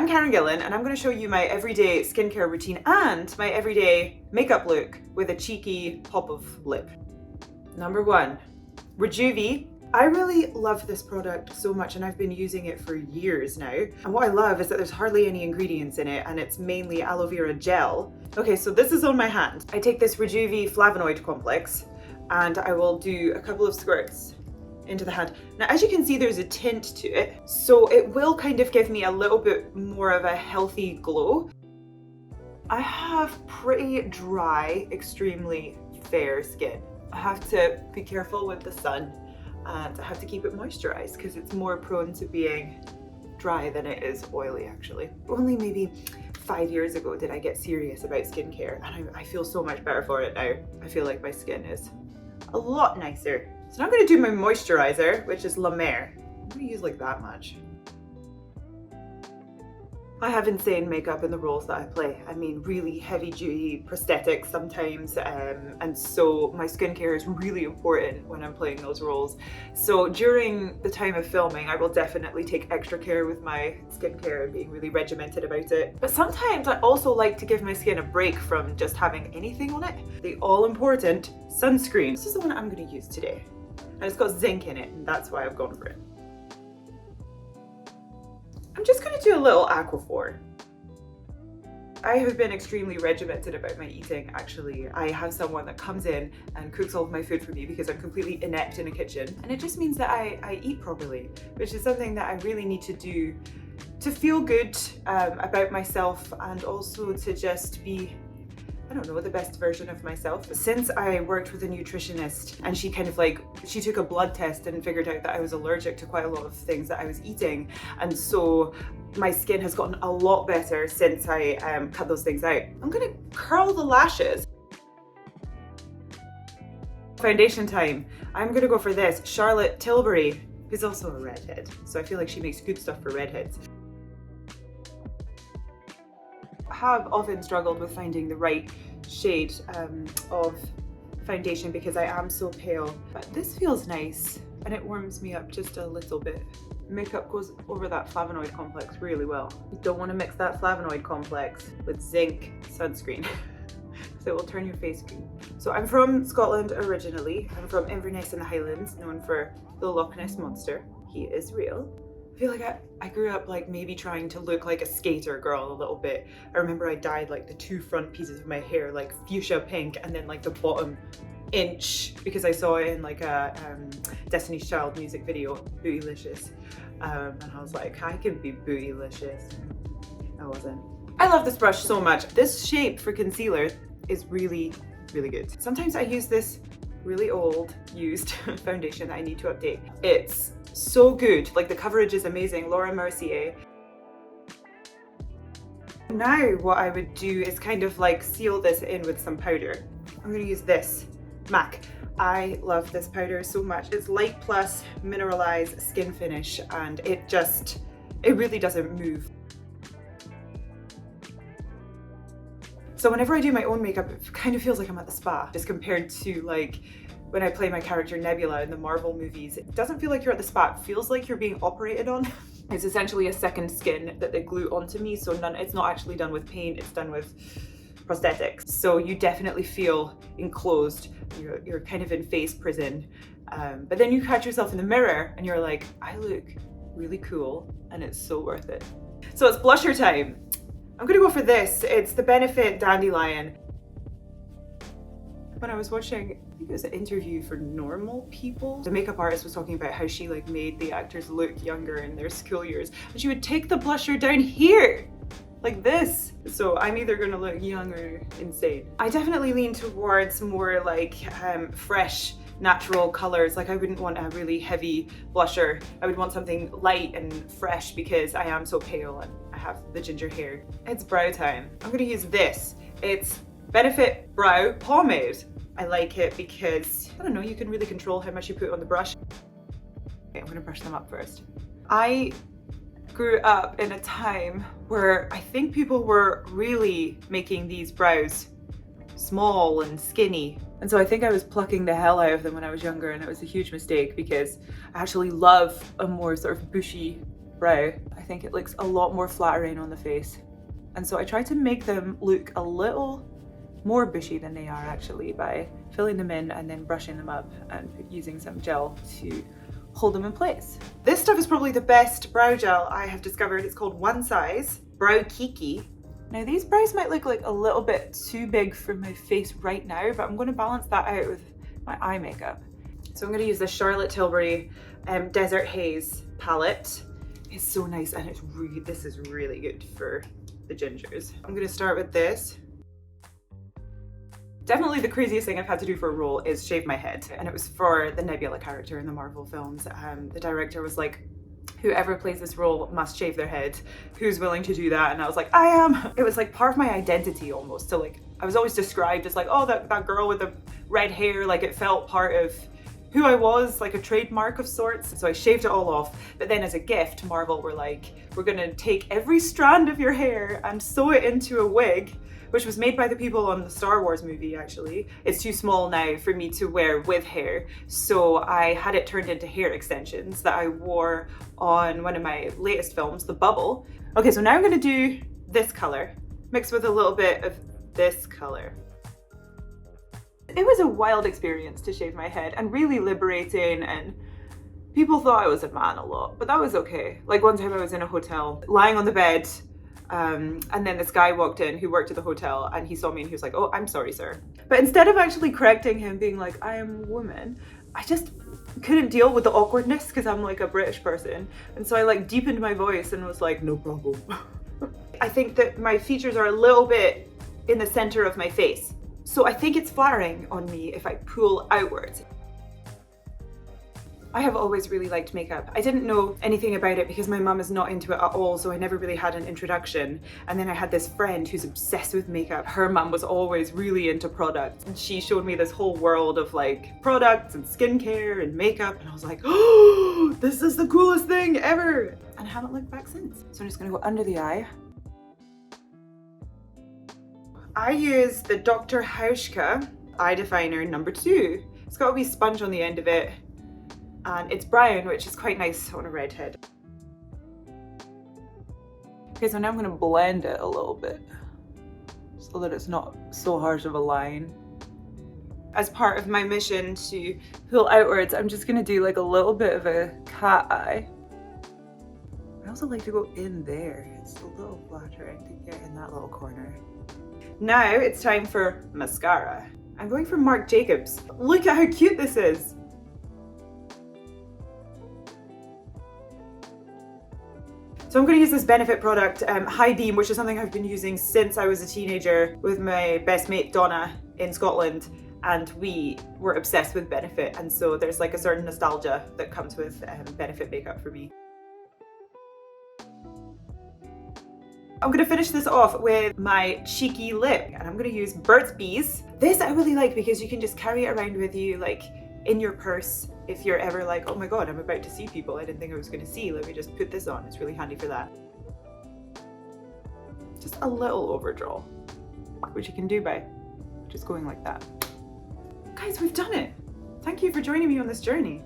I'm Karen Gillan and I'm going to show you my everyday skincare routine and my everyday makeup look with a cheeky pop of lip. Number 1, Rejuve. I really love this product so much and I've been using it for years now. And what I love is that there's hardly any ingredients in it and it's mainly aloe vera gel. Okay, so this is on my hand. I take this Rejuve flavonoid complex and I will do a couple of squirts into the hand. Now, as you can see, there's a tint to it, so it will kind of give me a little bit more of a healthy glow. I have pretty dry, extremely fair skin. I have to be careful with the sun and I have to keep it moisturized because it's more prone to being dry than it is oily actually. Only maybe 5 years ago did I get serious about skincare and I feel so much better for it now. I feel like my skin is a lot nicer. So now I'm going to do my moisturizer, which is La Mer. I'm going to use like that much. I have insane makeup in the roles that I play. I mean, really heavy duty prosthetics sometimes, and so my skincare is really important when I'm playing those roles. So during the time of filming, I will definitely take extra care with my skincare and being really regimented about it. But sometimes I also like to give my skin a break from just having anything on it. The all-important sunscreen. This is the one I'm going to use today. And it's got zinc in it, and that's why I've gone for it. I'm just going to do a little Aquaphor. I have been extremely regimented about my eating, actually. I have someone that comes in and cooks all of my food for me because I'm completely inept in a kitchen. And it just means that I eat properly, which is something that I really need to do to feel good about myself and also to just be, I don't know, the best version of myself. Since I worked with a nutritionist and she took a blood test and figured out that I was allergic to quite a lot of things that I was eating. And so my skin has gotten a lot better since I cut those things out. I'm gonna curl the lashes. Foundation time. I'm gonna go for this Charlotte Tilbury, who's also a redhead. So I feel like she makes good stuff for redheads. Have often struggled with finding the right shade of foundation because I am so pale, but this feels nice and it warms me up just a little bit. Makeup goes over that flavonoid complex really well. You don't want to mix that flavonoid complex with zinc sunscreen so it will turn your face green. So I'm from Scotland originally. I'm from Inverness in the Highlands, known for the Loch Ness Monster. He is real. I feel like I grew up like maybe trying to look like a skater girl a little bit. I remember I dyed like the 2 front pieces of my hair like fuchsia pink and then like the bottom inch because I saw it in like a Destiny's Child music video, Bootylicious. And I was like, I can be bootylicious. I wasn't. I love this brush so much. This shape for concealer is really, really good. Sometimes I use this really old used foundation that I need to update. It's so good, like the coverage is amazing. Laura Mercier. Now what I would do is kind of like seal this in with some powder. I'm going to use this MAC. I love this powder so much. It's Light Plus Mineralized Skin Finish and it really doesn't move. So whenever I do my own makeup, it kind of feels like I'm at the spa, just compared to like when I play my character Nebula in the Marvel movies. It doesn't feel like you're at the spa, it feels like you're being operated on. It's essentially a second skin that they glue onto me, so it's not actually done with paint, it's done with prosthetics. So you definitely feel enclosed, you're kind of in face prison. But then you catch yourself in the mirror and you're like, I look really cool and it's so worth it. So it's blusher time. I'm gonna go for this. It's the Benefit Dandelion. When I was watching, I think it was an interview for Normal People, the makeup artist was talking about how she like made the actors look younger in their school years. And she would take the blusher down here, like this. So I'm either gonna look young or insane. I definitely lean towards more like fresh, natural colors. Like I wouldn't want a really heavy blusher. I would want something light and fresh because I am so pale and I have the ginger hair. It's brow time. I'm gonna use this. It's Benefit Brow Pomade. I like it because, I don't know, you can really control how much you put on the brush. Okay, I'm gonna brush them up first. I grew up in a time where I think people were really making these brows small and skinny. And so I think I was plucking the hell out of them when I was younger, and it was a huge mistake because I actually love a more sort of bushy brow. I think it looks a lot more flattering on the face. And so I try to make them look a little more bushy than they are actually by filling them in and then brushing them up and using some gel to hold them in place. This stuff is probably the best brow gel I have discovered. It's called One Size Brow Kiki. Now these brows might look like a little bit too big for my face right now, but I'm going to balance that out with my eye makeup. So I'm going to use the Charlotte Tilbury Desert Haze palette. It's so nice, and this is really good for the gingers. I'm going to start with this. Definitely the craziest thing I've had to do for a role is shave my head, and it was for the Nebula character in the Marvel films. The director was like, whoever plays this role must shave their head. Who's willing to do that? And I was like, I am. It was like part of my identity almost. So like, I was always described as like, oh, that girl with the red hair. Like it felt part of who I was, like a trademark of sorts. So I shaved it all off. But then as a gift, Marvel were like, we're gonna take every strand of your hair and sew it into a wig, which was made by the people on the Star Wars movie, actually. It's too small now for me to wear with hair, so I had it turned into hair extensions that I wore on one of my latest films, The Bubble. Okay, so now I'm gonna do this color, mixed with a little bit of this color. It was a wild experience to shave my head and really liberating, and people thought I was a man a lot, but that was okay. Like one time I was in a hotel, lying on the bed, and then this guy walked in who worked at the hotel, and he saw me and he was like, oh, I'm sorry, sir. But instead of actually correcting him, being like, I am a woman, I just couldn't deal with the awkwardness because I'm like a British person. And so I like deepened my voice and was like, no problem. I think that my features are a little bit in the center of my face. So I think it's flattering on me if I pull outwards. I have always really liked makeup. I didn't know anything about it because my mum is not into it at all, so I never really had an introduction. And then I had this friend who's obsessed with makeup. Her mum was always really into products, and she showed me this whole world of like products and skincare and makeup, and I was like, oh, this is the coolest thing ever! And I haven't looked back since. So I'm just gonna go under the eye. I use the Dr. Hauschka eye definer number 2. It's got a wee sponge on the end of it. And it's brown, which is quite nice on a redhead. Okay, so now I'm gonna blend it a little bit so that it's not so harsh of a line. As part of my mission to pull outwards, I'm just gonna do like a little bit of a cat eye. I also like to go in there. It's a little flattering to get in that little corner. Now it's time for mascara. I'm going for Marc Jacobs. Look at how cute this is. So I'm going to use this Benefit product, High Beam, which is something I've been using since I was a teenager with my best mate Donna in Scotland, and we were obsessed with Benefit, and so there's like a certain nostalgia that comes with Benefit makeup for me. I'm going to finish this off with my cheeky lip, and I'm going to use Burt's Bees. This I really like because you can just carry it around with you, like in your purse. If you're ever like, oh my god, I'm about to see people I didn't think I was going to see, let me just put this on. It's really handy for that. Just a little overdraw, which you can do by just going like that. Guys, we've done it. Thank you for joining me on this journey.